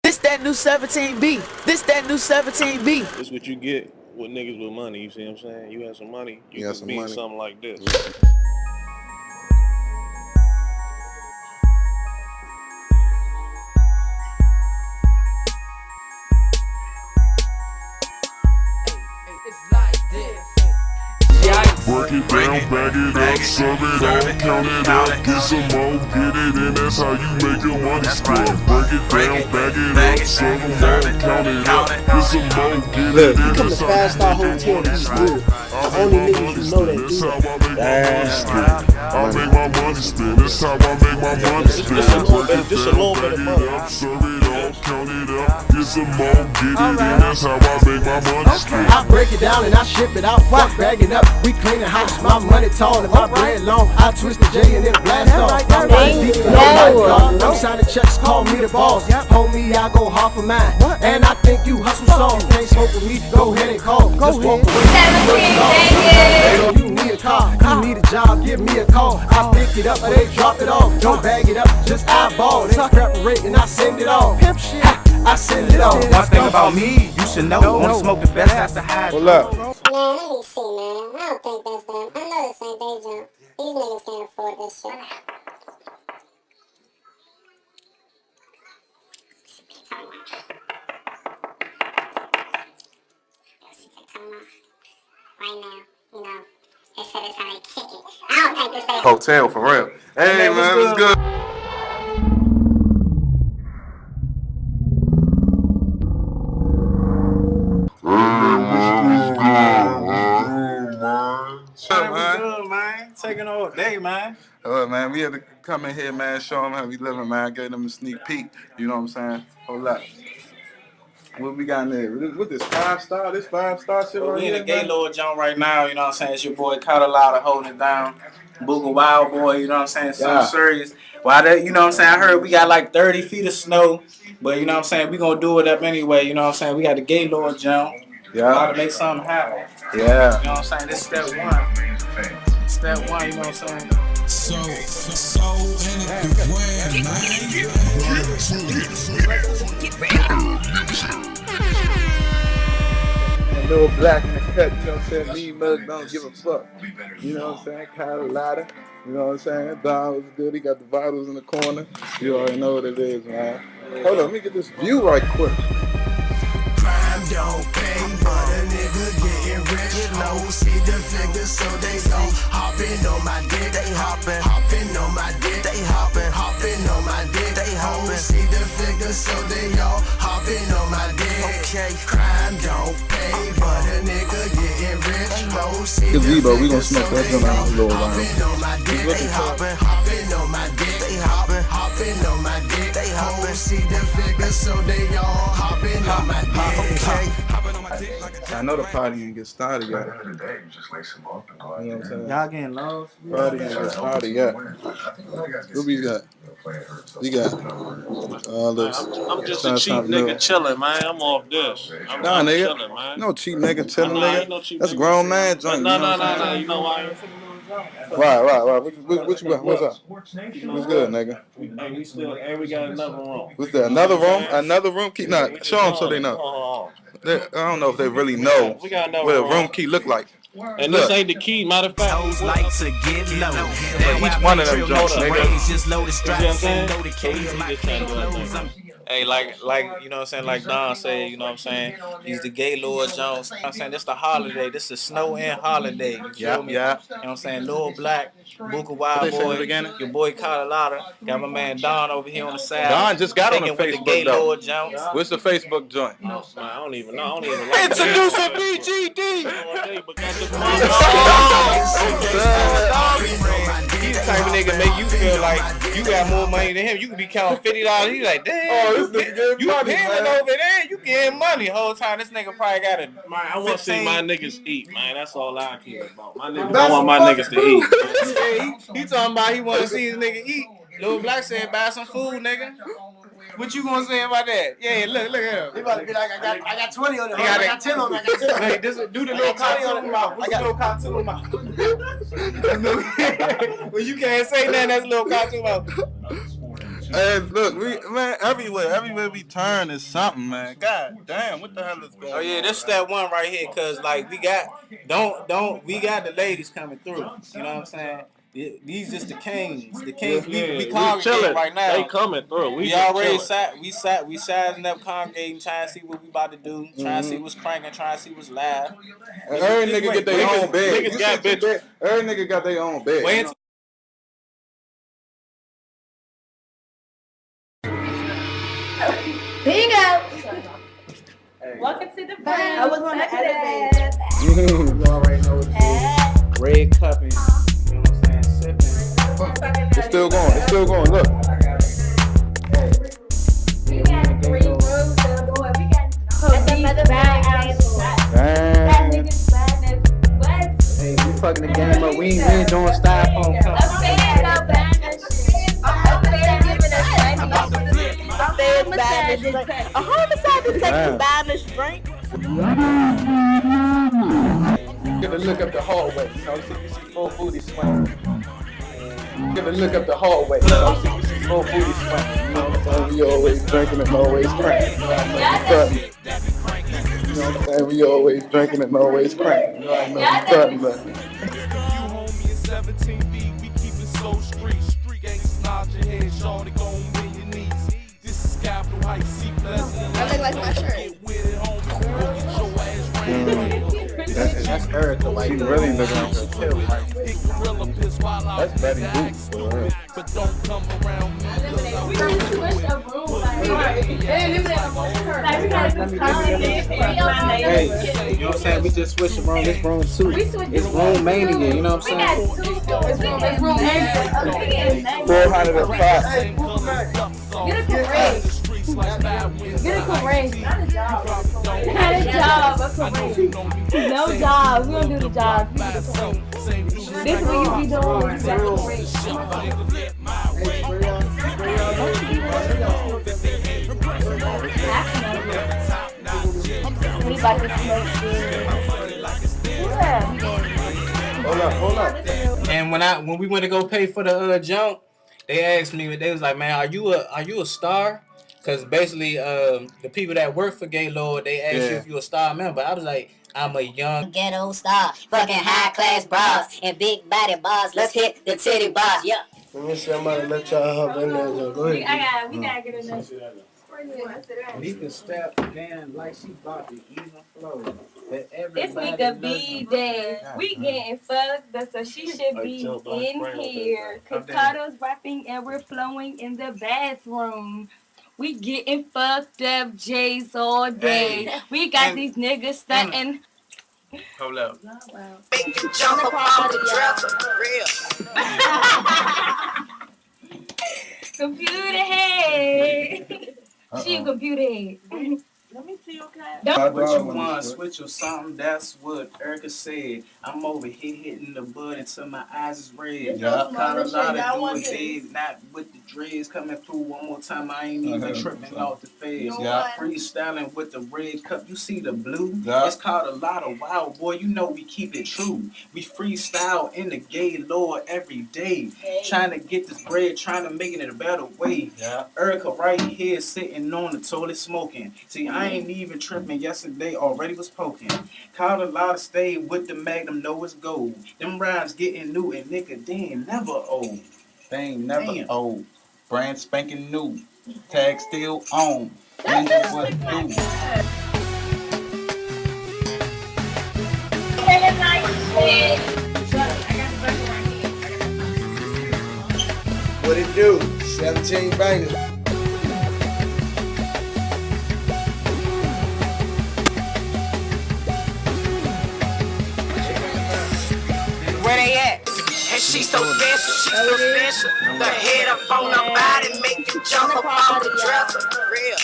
This that new 17B. This that new 17B. This what you get with niggas with money. You see what I'm saying? You have some money, you can be something like this. Work it down, bag it up, serve it all, count it up, get some more, get it in, that's how you make your money score. Break it down, bag it up, serve them all, count it up, get some more, get it in, that's how you make your money score. Only niggas you know that do that. I make my money spin, that's how I make my money spin. Break it down, bag it up, serve it all, count it up, get some more, get it in, that's how I make my money spin. I break it down and I ship it out, fuck bag it up, we clean the house, my money tall and my bread long, I twist the J and then blast off. My money deep and I'm signing checks, call me the boss, homie I go half a mile, and I think you hustle songs, can't smoke with me, go ahead and call, just walk away. You need a car, you need a job, give me a call, I pick it up or they drop it off, don't bag it up, just eyeball, they preparate and I send it off, I send it off. One thing about me, you should know, wanna smoke the best, that's the high. Hold up. Man, let me see, man. I don't think that's them. I know this ain't they jump. These niggas can't afford this shit. Right now, you know, they said it's how they kick it. I don't think this ain't Hotel for real. Hey man, what's good? Good, man. Taking all day, man. Man, we had to come in here, man, show them how we living, man. Gave them a sneak peek. You know what I'm saying? Hold up. What we got in there? What this 5-star? This 5-star shit right here? We in the Gaylord joint right now, you know what I'm saying? It's your boy Carolina holding it down. Booga Wild Boy, you know what I'm saying? Something serious. Why that, you know what I'm saying? I heard we got like 30 feet of snow, but you know what I'm saying? We gonna do it up anyway, you know what I'm saying? We got the Gaylord joint. Yeah. How to make something happen. Yeah. You know what I'm saying? This is step one. Step one, you know what I'm saying? So in the brand, man. Little black in the cut, you know what I'm saying? Me, Mug, don't give a fuck. You know what I'm saying? Carolina, you know what I'm saying? Don was good, he got the vitals in the corner. You already know what it is, man. Hold on, let me get this view right quick. crime don't pay, but a nigga getting rich. Low, see the figures, so they gon' hoppin' on my dick. They hoppin' on my dick. They hoppin' on my dick. They hoppin'. See the figures, so they all hoppin' on my dick. Okay, crime don't pay, but a nigga getting rich. Low, see the figures, so they gon' hoppin' on my dick. They hoppin' on my dick. They hoppin' on my dick. They hoppin'. See the figures, so they all hoppin' on my dick. I know the party ain't get started yet. You know what I'm saying? Y'all getting lost? Party ain't get started yet. What we got? We got all this. I'm just a cheap nigga chillin', man. I'm off this. I'm nigga. chillin', man. No cheap nigga chillin', nigga. No cheap That's nigga. grown man joint. No. You know why? Right. What you got? What's up? What's good, nigga? We got another room. What's that? Another room? Another room key? Nah, show them so they know. I don't know if they really know what a room key look like. And this ain't the key, matter of fact. Like to get low. Each one of them jumps, nigga. Just load the straps and load the Hey, like you know what I'm saying, like Don said, you know what I'm saying, he's the Gaylord Jones. You know what I'm saying, this the holiday, this is snow and holiday. You feel me? Yeah. You know what I'm saying, Lil Black, Booga Wild Boy, your boy Carolina, got my man Don over here on the side. Don just got on the with Facebook the Gaylord Jones. What's the Facebook joint? I don't even know. Introducing BGD. He's the type of nigga make you feel like you got more money than him. You could be counting $50. He's like, damn, you peeling over there. You getting money the whole time. This nigga probably got a. I want to see my niggas eat, man. That's all I care about. I want my niggas to eat. He talking about he want to see his nigga eat. Lil Black said, buy some food, nigga. What you gonna say about that? Yeah, look at him. He about to be like, I got 20 on it. I got 10 on it. Hey, do the little cartoon mouth. What's the little cartoon mouth? Well, you can't say nothing. That's a little cartoon mouth. Hey, look, man, everywhere we turn is something, man. God damn, what the hell is going on? Oh yeah, this that one right here, cause like we got the ladies coming through. You know what I'm saying? These just the kings. The kings. We congregating chilling right now. They coming through. We already we sizing up, congregating, trying to see what we about to do, trying to see what's cranking, trying to see what's live. Every nigga get their own bed. Niggas got bitches. Every nigga got their own bed. Wait. Bingo! Welcome to the party. I was on the elevator. You already know what it is. Red cupping. You know what I'm saying? Sipping. It's still going. It's still going. Look. We got 3 rooms to go. We got police bad outside. That nigga's bad as what? Hey, we fucking the game up. We ain't doing styrofoam I'm cups. saying no bad shit. I'm saying giving us money. A homicide detective buying us drink. Give a look up the hallway. You know, you see full booty swing. Give a look up the hallway. You know, you see full booty swing. You know what I'm saying? We always drinking and always cranking. You know what I'm saying? We always drinking and always cranking. You know what I'm saying? homie in 17B, we keep it so street. Street gangs nod your head, shorty gon' bend your knees. This is Capitol Heights, see pleasant. I look like my shirt. That's Erica. Like, She really looking at her kill. That's Betty Boop. But don't come around me. We gotta switch a room. Like, we gotta do content. hey, you know what I'm saying? We just switched around this room too. It's room mania, you know what I'm We got saying? 2 floors. It's room mania. 400 a pop. Get a parade. Get a parade. Not a job. Not a job. A parade. No jobs. We don't do the jobs. We do the parade. This is what you be doing when you got the parade. We about to smoke Hold up. And when we went to go pay for the jump, they asked me, they was like, man, are you a star? Because basically, the people that work for Gaylord, they asked you if you a star member. I was like, I'm a young Ghetto star, fucking high class bras and big body bars. Let's hit the titty bars, yeah. Let me see, I'm gonna let y'all hop in there. Go ahead. We gotta get in there. You can step down like she about to even flow. This nigga B day. We getting fucked, so she should be in here. Cause Carter's rapping and we're flowing in the bathroom. We getting fucked up J's all day. Hey. We got these niggas stunting. Hold up. Jump up on the dresser, real. Computer head. She a computer head. Let me see your class. What you want, switch or something, that's what Erica said. I'm over here hitting the bud until my eyes is red. Kind of lot of do it big, not with the dreads coming through one more time. I ain't even tripping off the face. Freestyling with the red cup. You see the blue? It's called a lot of wow, boy. You know we keep it true. We freestyle in the Gaylord every day. Trying to get this bread, trying to make it in a better way. Erica right here sitting on the toilet smoking. See, I ain't even tripping. Yesterday already was poking. Caught a lot of stay with the Magnum, know it's gold. Them rhymes getting new and nigga, they ain't never old. They ain't never old. Brand spanking new. Tag still on. Ninjas what do. What it do? 17 bangers. Where they at? And she's so special, The head up on her body make you jump up on the dresser, real.